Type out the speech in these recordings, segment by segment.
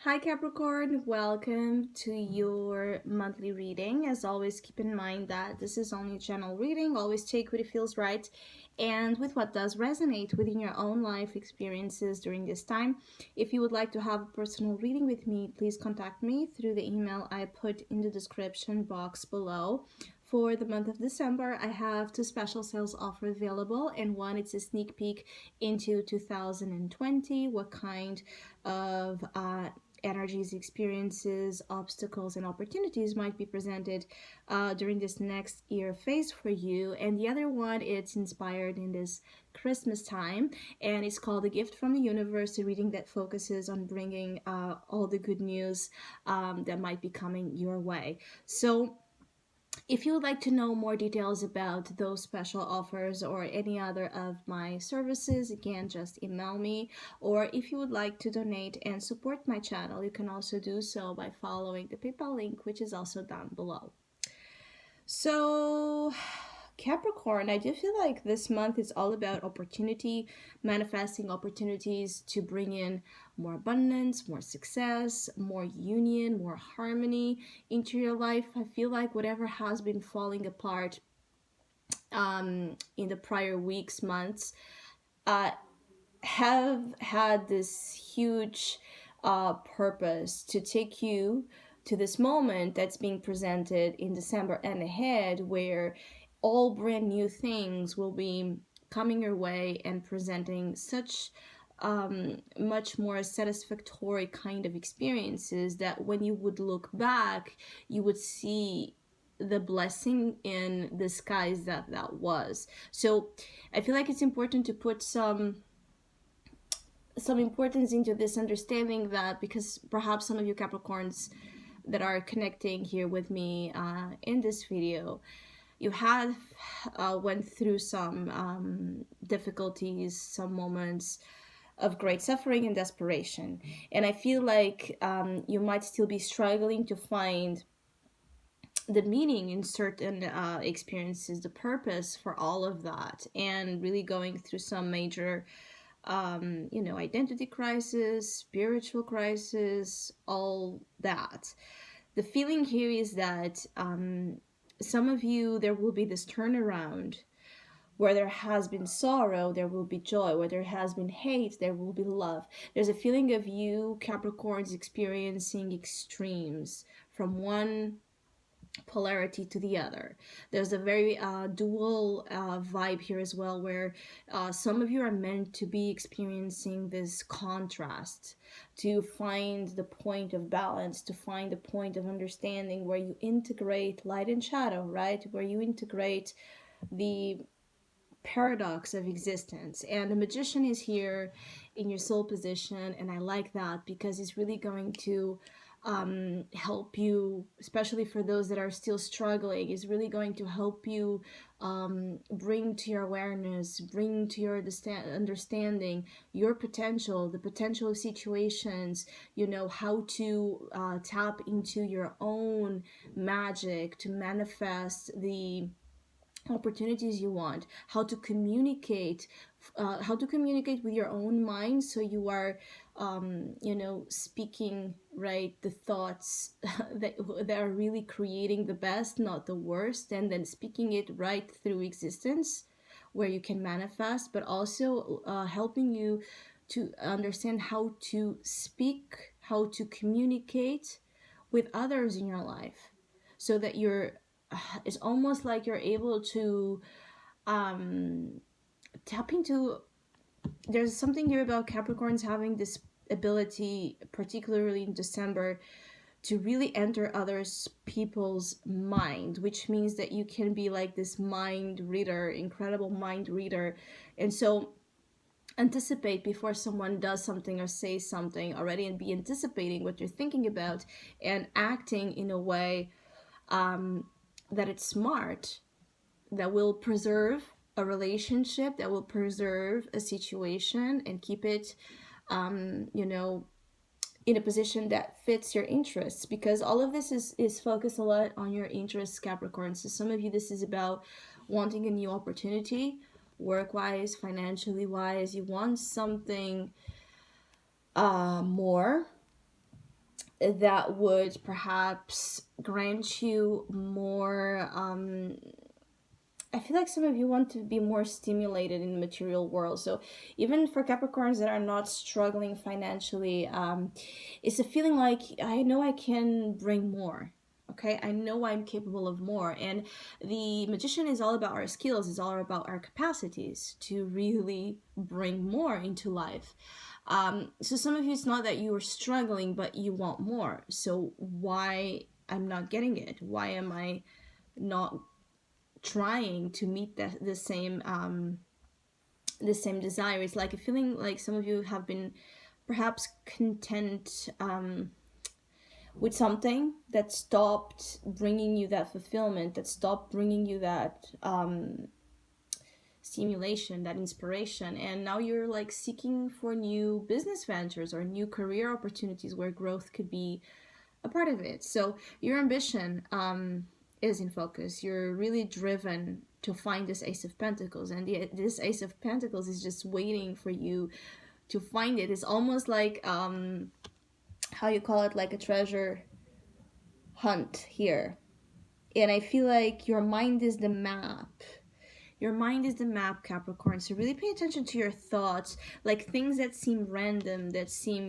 Hi Capricorn, welcome to your monthly reading. As always, keep in mind that this is only a general reading. Always take what it feels right and with what does resonate within your own life experiences during this time. If you would like to have a personal reading with me, please contact me through the email I put in the description box below. For the month of December, I have two special sales offers available, and one it's a sneak peek into 2020, what kind of energies, experiences, obstacles, and opportunities might be presented during this next year phase for you. And the other one, it's inspired in this Christmas time, and it's called A Gift from the Universe, a reading that focuses on bringing all the good news that might be coming your way. So, if you would like to know more details about those special offers or any other of my services, again, just email me. Or if you would like to donate and support my channel, you can also do so by following the PayPal link, which is also down below. So, Capricorn, I do feel like this month is all about opportunity, manifesting opportunities to bring in more abundance, more success, more union, more harmony into your life. I feel like whatever has been falling apart in the prior weeks, months, uh, have had this huge purpose to take you to this moment that's being presented in December and ahead, where all brand new things will be coming your way and presenting such much more satisfactory kind of experiences that when you would look back, you would see the blessing in disguise that was. So I feel like it's important to put some importance into this understanding that, because perhaps some of you Capricorns that are connecting here with me in this video, you had went through some difficulties, some moments of great suffering and desperation, and I feel like you might still be struggling to find the meaning in certain experiences, the purpose for all of that, and really going through some major identity crisis, spiritual crisis, all that. The feeling here is that some of you, there will be this turnaround. Where there has been sorrow, there will be joy. Where there has been hate, there will be love. There's a feeling of you, Capricorns, experiencing extremes from one polarity to the other. There's a very dual vibe here as well, where some of you are meant to be experiencing this contrast, to find the point of balance, to find the point of understanding where you integrate light and shadow, right? Where you integrate the paradox of existence. And the magician is here in your soul position, and I like that because it's really going to help you, especially for those that are still struggling, is really going to help you bring to your awareness, bring to your understanding your potential, the potential of situations, how to tap into your own magic to manifest the opportunities you want, how to communicate with your own mind, so you are speaking right the thoughts that are really creating the best, not the worst, and then speaking it right through existence where you can manifest, but also helping you to understand how to speak, how to communicate with others in your life, so that you're it's almost like you're able to um, tap into. There's something here about Capricorns having this ability, particularly in December, to really enter others people's mind, which means that you can be like this mind reader, incredible mind reader. And so anticipate before someone does something or says something already, and be anticipating what you're thinking about and acting in a way that it's smart, that will preserve a relationship, that will preserve a situation and keep it, in a position that fits your interests. Because all of this is focused a lot on your interests, Capricorn. So some of you, this is about wanting a new opportunity, work-wise, financially-wise. You want something more. that would perhaps grant you more. I feel like some of you want to be more stimulated in the material world. So even for Capricorns that are not struggling financially, it's a feeling like I know I can bring more. Okay, I know I'm capable of more. And the magician is all about our skills, is all about our capacities to really bring more into life. So some of you, it's not that you are struggling, but you want more. So why I'm not getting it? Why am I not trying to meet the same desire? It's like a feeling like some of you have been perhaps content with something that stopped bringing you that fulfillment, that stopped bringing you that stimulation, that inspiration, and now you're like seeking for new business ventures or new career opportunities where growth could be a part of it. So your ambition is in focus. You're really driven to find this Ace of Pentacles, and this Ace of Pentacles is just waiting for you to find it. It's almost like how you call it, like a treasure hunt here. And I feel like your mind is the map. Your mind is the map, Capricorn. So really pay attention to your thoughts, like things that seem random, that seem,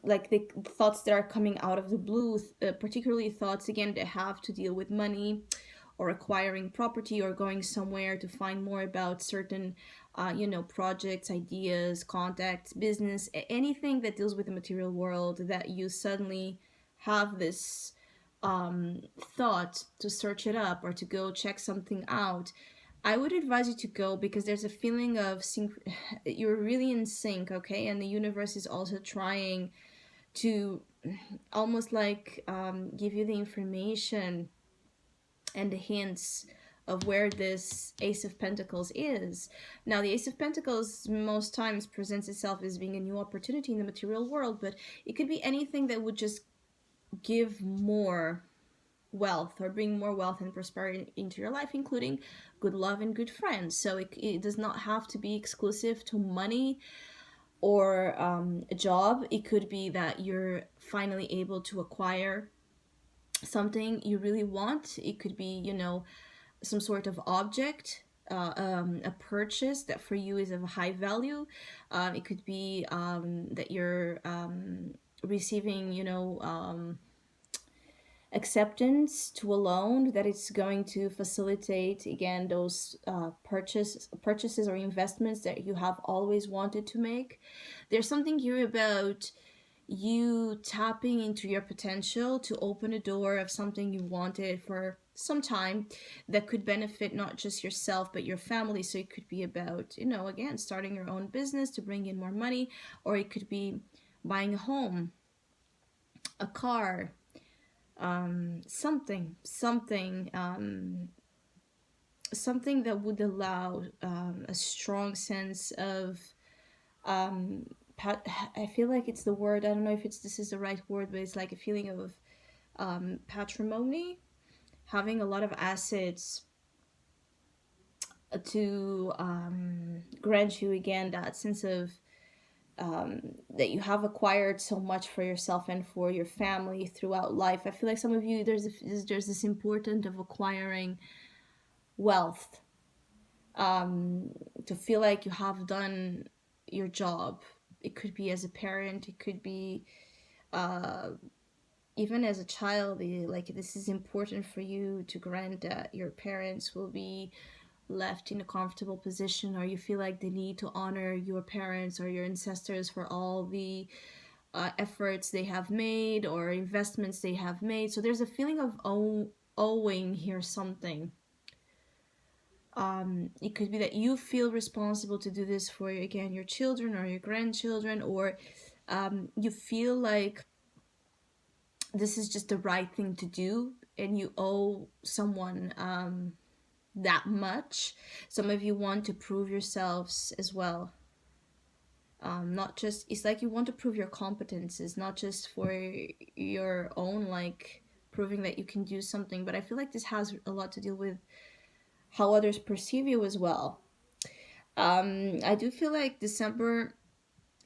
like the thoughts that are coming out of the blue, particularly thoughts again that have to deal with money or acquiring property or going somewhere to find more about certain projects, ideas, contacts, business, anything that deals with the material world, that you suddenly have this thought to search it up or to go check something out. I would advise you to go, because there's a feeling of you're really in sync, okay? And the universe is also trying to almost like give you the information and the hints of where this Ace of Pentacles is. Now, the Ace of Pentacles most times presents itself as being a new opportunity in the material world, but it could be anything that would just give more wealth or bring more wealth and prosperity into your life, including good love and good friends. So it does not have to be exclusive to money or a job. It could be that you're finally able to acquire something you really want. It could be, some sort of object, a purchase that for you is of a high value. It could be that you're receiving, acceptance to a loan that it's going to facilitate again those purchases or investments that you have always wanted to make. There's something here about you tapping into your potential to open a door of something you wanted for some time that could benefit not just yourself but your family. So it could be about, again, starting your own business to bring in more money, or it could be buying a home, a car, something that would allow a strong sense of I feel like it's the word, I don't know if this is the right word, but it's like a feeling of patrimony, having a lot of assets to grant you again that sense of that you have acquired so much for yourself and for your family throughout life. I feel like some of you, there's this important of acquiring wealth, to feel like you have done your job. It could be as a parent, it could be even as a child. Like, this is important for you to grant that your parents will be left in a comfortable position, or you feel like the need to honor your parents or your ancestors for all the efforts they have made or investments they have made. So there's a feeling of owing here something. It could be that you feel responsible to do this for, again, your children or your grandchildren, or you feel like this is just the right thing to do and you owe someone that much. Some of you want to prove yourselves as well. Not just, it's like you want to prove your competences, not just for your own, like, proving that you can do something, but I feel like this has a lot to deal with how others perceive you as well. I do feel like December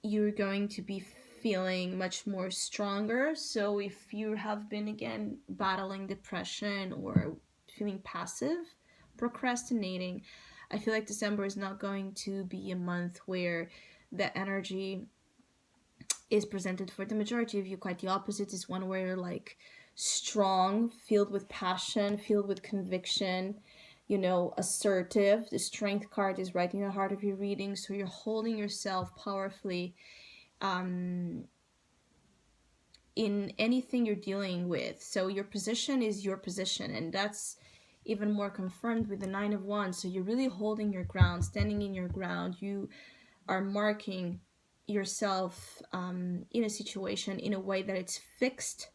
you're going to be feeling much more stronger. So if you have been again battling depression or feeling passive, procrastinating, I feel like December is not going to be a month where the energy is presented for the majority of you. Quite the opposite is one where you're like strong, filled with passion, filled with conviction, assertive. The strength card is right in the heart of your reading, so you're holding yourself powerfully in anything you're dealing with. So your position is your position, and that's even more confirmed with the Nine of Wands. So you're really holding your ground, standing in your ground. You are marking yourself in a situation in a way that it's fixed.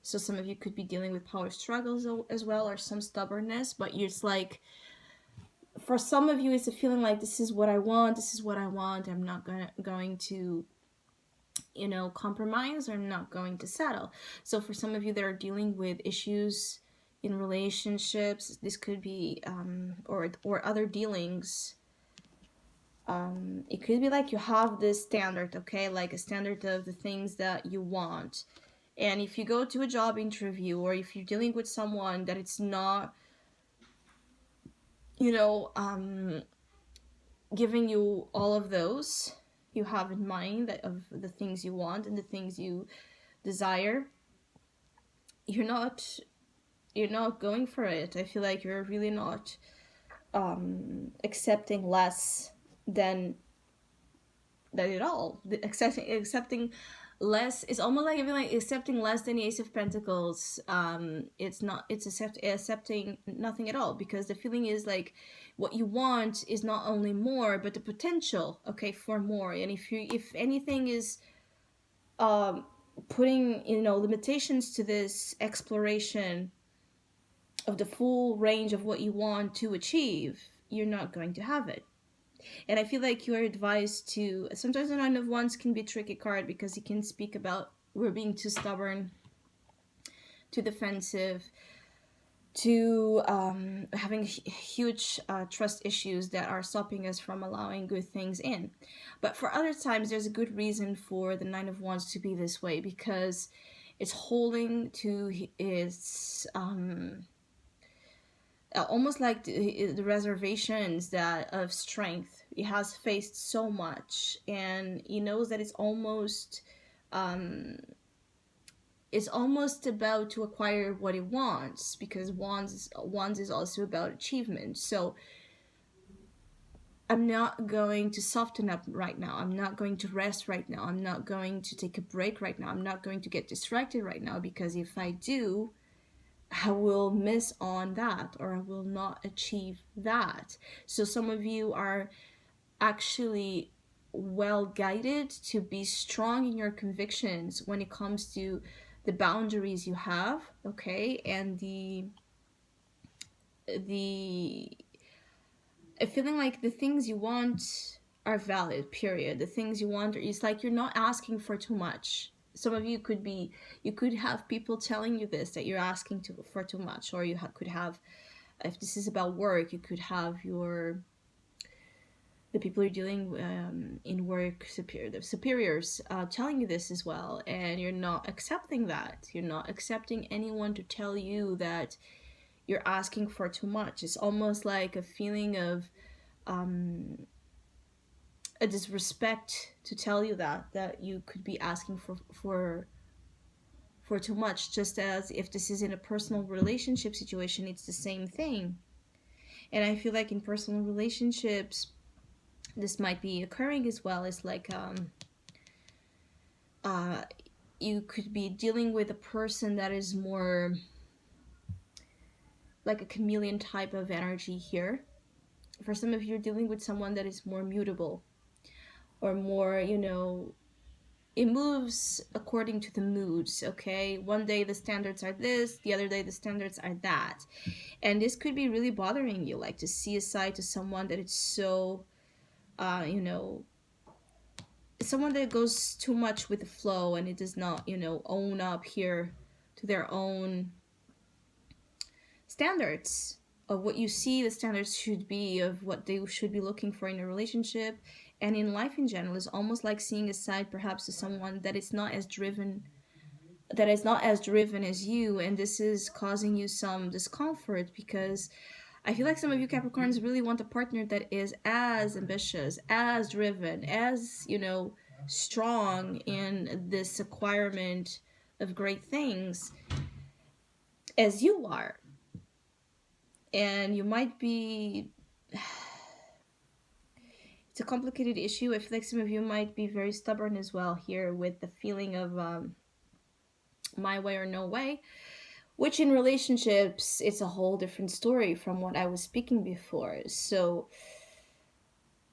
So some of you could be dealing with power struggles as well, or some stubbornness, but it's like, for some of you, it's a feeling like, this is what I want, I'm not going to compromise, or I'm not going to settle. So for some of you that are dealing with issues in relationships, this could be or other dealings, it could be like you have this standard, okay, like a standard of the things that you want. And if you go to a job interview, or if you're dealing with someone that it's not giving you all of those you have in mind, that of the things you want and the things you desire, you're not going for it. I feel like you're really not accepting less than it all. Accepting less is almost like, I feel like accepting less than the Ace of Pentacles. It's accepting nothing at all, because the feeling is like, what you want is not only more, but the potential, okay, for more. And if anything is putting limitations to this exploration of the full range of what you want to achieve, you're not going to have it. And I feel like you are advised to, sometimes the Nine of Wands can be a tricky card, because it can speak about we're being too stubborn, too defensive, to having huge trust issues that are stopping us from allowing good things in. But for other times, there's a good reason for the Nine of Wands to be this way, because it's holding to its almost like the reservations that of strength. He has faced so much, and he knows that it's almost about to acquire what he wants, because wands is also about achievement. So I'm not going to soften up right now. I'm not going to rest right now. I'm not going to take a break right now. I'm not going to get distracted right now, because if I do, I will miss on that, or I will not achieve that. So some of you are actually well guided to be strong in your convictions when it comes to the boundaries you have, okay, and the feeling like the things you want are valid, period. The things you want, it's like you're not asking for too much. Some of you could have people telling you this, that you're asking for too much, or you could have, if this is about work, you could have the people you're dealing in work, the superiors telling you this as well, and you're not accepting that. You're not accepting anyone to tell you that you're asking for too much. It's almost like a feeling of a disrespect to tell you that you could be asking for too much. Just as if this is in a personal relationship situation, it's the same thing. And I feel like in personal relationships, this might be occurring as well. It's like you could be dealing with a person that is more like a chameleon type of energy here. For some of you, you're dealing with someone that is more mutable, or more, it moves according to the moods, okay? One day the standards are this, the other day the standards are that. And this could be really bothering you, like to see a side to someone that it's so, someone that goes too much with the flow, and it does not, own up here to their own standards. of what you see the standards should be of what they should be looking for in a relationship and in life in general is almost like seeing a side perhaps to someone that is not as driven, as you, and this is causing you some discomfort because I feel like some of you Capricorns really want a partner that is as ambitious, as driven, as, strong in this acquirement of great things as you are. And you might be, it's a complicated issue. I feel like some of you might be very stubborn as well here with the feeling of my way or no way, which in relationships, it's a whole different story from what I was speaking before. So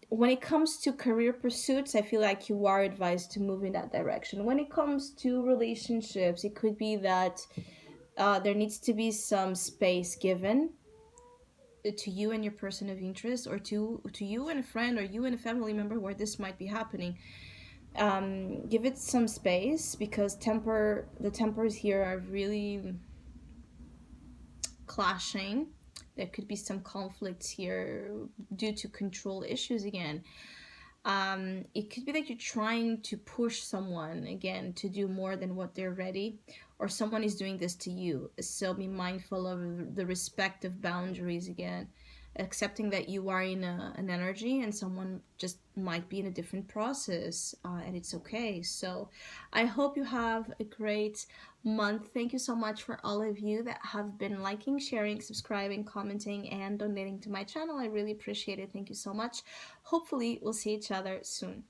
when it comes to career pursuits, I feel like you are advised to move in that direction. When it comes to relationships, it could be that there needs to be some space given to you and your person of interest, or to you and a friend, or you and a family member where this might be happening. Give it some space because the tempers here are really clashing. There could be some conflicts here due to control issues again. It could be that you're trying to push someone again to do more than what they're ready, or someone is doing this to you. So be mindful of the respective boundaries again, accepting that you are in an energy and someone just might be in a different process, and it's okay. So I hope you have a great month. Thank you so much for all of you that have been liking, sharing, subscribing, commenting, and donating to my channel. I really appreciate it. Thank you so much. Hopefully we'll see each other soon.